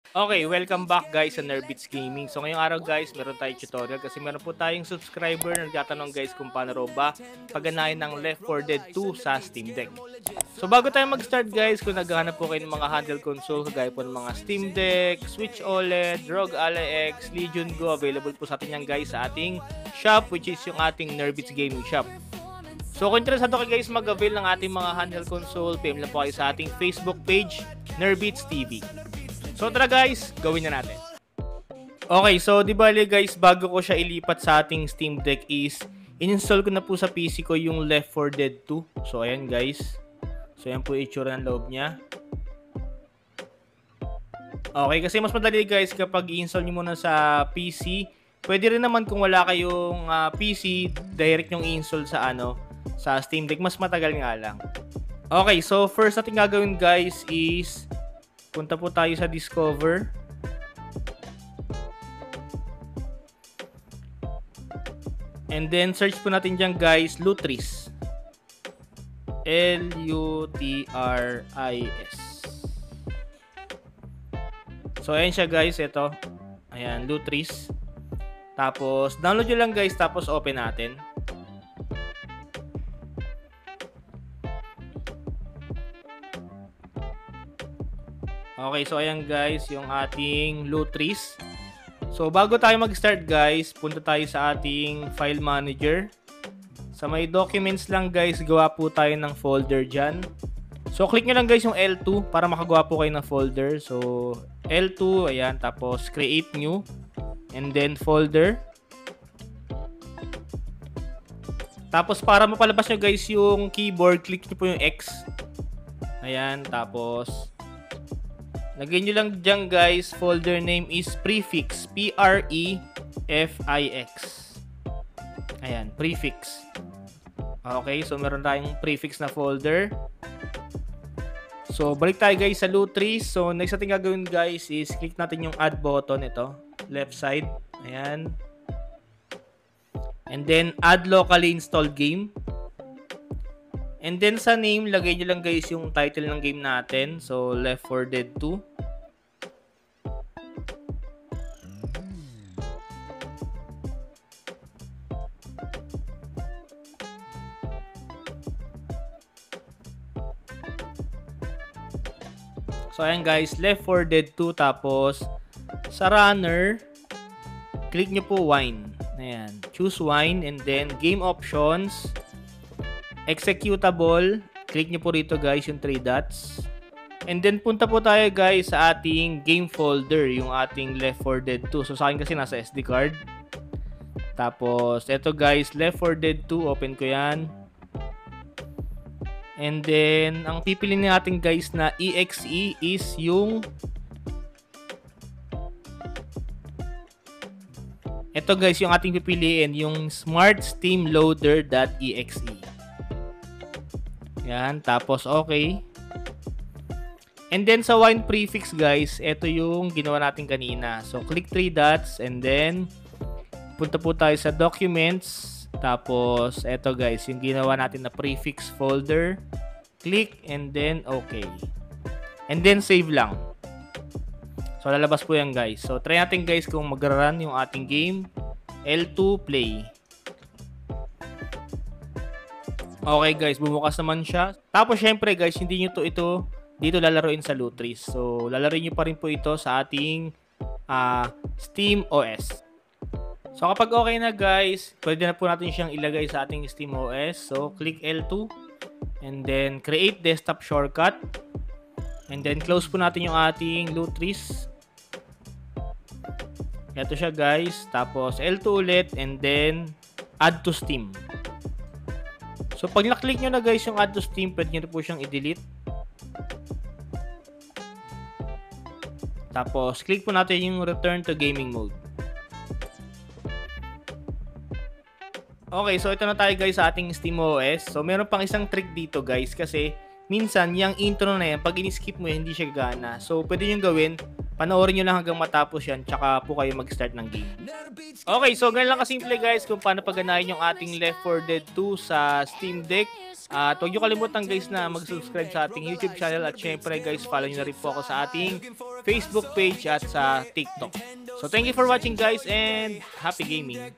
Okay, welcome back guys sa Nerbeats Gaming. So ngayong araw guys, meron tayong tutorial kasi meron po tayong subscriber na nagtatanong guys kung paano raw ba pagganahin ng Left 4 Dead 2 sa Steam Deck. So bago tayo mag-start guys, kung naghahanap po kayo ng mga handheld console kagaya po ng mga Steam Deck, Switch OLED, ROG Ally X, Legion Go, available po sa atin yan guys sa ating shop, which is yung ating Nerbeats Gaming Shop. So kung interesado kayo guys mag-avail ng ating mga handheld console, PM lang po kayo sa ating Facebook page, Nerbeats TV. So tara guys, gawin na natin. Okay, so di bali guys, bago ko siya ilipat sa ating Steam Deck is in-install ko na po sa PC ko yung Left 4 Dead 2. So ayan guys. So ayan po yung itsura ng loob niya. Okay, kasi mas madali guys kapag i-install niyo muna sa PC. Pwede rin naman kung wala kayong PC, direct yung i-install sa sa Steam Deck, mas matagal nga lang. Okay, so first natin gagawin guys is punta po tayo sa Discover. And then search po natin dyan guys, Lutris. Lutris. So ayan siya guys, ito. Ayan, Lutris. Tapos download nyo lang guys, tapos open natin. Okay, so ayan guys, yung ating Lutris. So bago tayo mag-start guys, punta tayo sa ating file manager. Sa may documents lang guys, gawa po tayo ng folder dyan. So click nyo lang guys yung L2 para makagawa po kayo ng folder. So L2, ayan, tapos create new. And then folder. Tapos para mapalabas nyo guys yung keyboard, click nyo po yung X. Ayan, tapos lagyan nyo lang dyan guys, folder name is prefix. Prefix. Ayan, prefix. Okay, so meron tayong prefix na folder. So balik tayo guys sa Lutris. So next natin gagawin guys is click natin yung add button, ito, left side. Ayan. And then add locally installed game. And then sa name, lagay nyo lang guys yung title ng game natin. So Left 4 Dead 2. So ayan guys, Left 4 Dead 2, tapos sa runner, click nyo po wine. Ayan, choose wine, and then game options, executable, click nyo po rito guys yung 3 dots. And then punta po tayo guys sa ating game folder, yung ating Left 4 Dead 2. So sa akin kasi nasa SD card. Tapos eto guys, Left 4 Dead 2, open ko yan. And then, ang pipiliin natin guys na exe is yung ito guys, yung ating pipiliin, yung smartsteamloader.exe. Yan, tapos okay. And then sa wine prefix guys, ito yung ginawa natin kanina. So click 3 dots and then punta po tayo sa documents. Tapos, eto guys, yung ginawa natin na prefix folder. Click and then okay. And then save lang. So, lalabas po yan guys. So, try natin guys kung mag-run yung ating game. L2 play. Okay guys, bumukas naman siya. Tapos, syempre guys, hindi nyo ito dito lalaroin sa Lutris. So, lalaroin nyo pa rin po ito sa ating Steam OS. So kapag okay na guys, pwede na po natin siyang ilagay sa ating Steam OS. So click L2 and then create desktop shortcut. And then close po natin yung ating Lutris. Ito siya guys. Tapos L2 ulit and then add to Steam. So pag na-click nyo na guys yung add to Steam, pwede nyo na po siyang i-delete. Tapos click po natin yung return to gaming mode. Okay, so ito na tayo guys sa ating SteamOS. So meron pang isang trick dito guys kasi minsan yung intro na yan, pag in-skip mo yan, hindi siya gana. So pwede nyo gawin, panoorin nyo lang hanggang matapos yan, tsaka po kayo mag-start ng game. Okay, so ganyan lang kasimple guys kung paano pagganahin yung ating Left 4 Dead 2 sa Steam Deck. At huwag nyo kalimutan guys na mag-subscribe sa ating YouTube channel at syempre guys, follow nyo na rin po ako sa ating Facebook page at sa TikTok. So thank you for watching guys and happy gaming!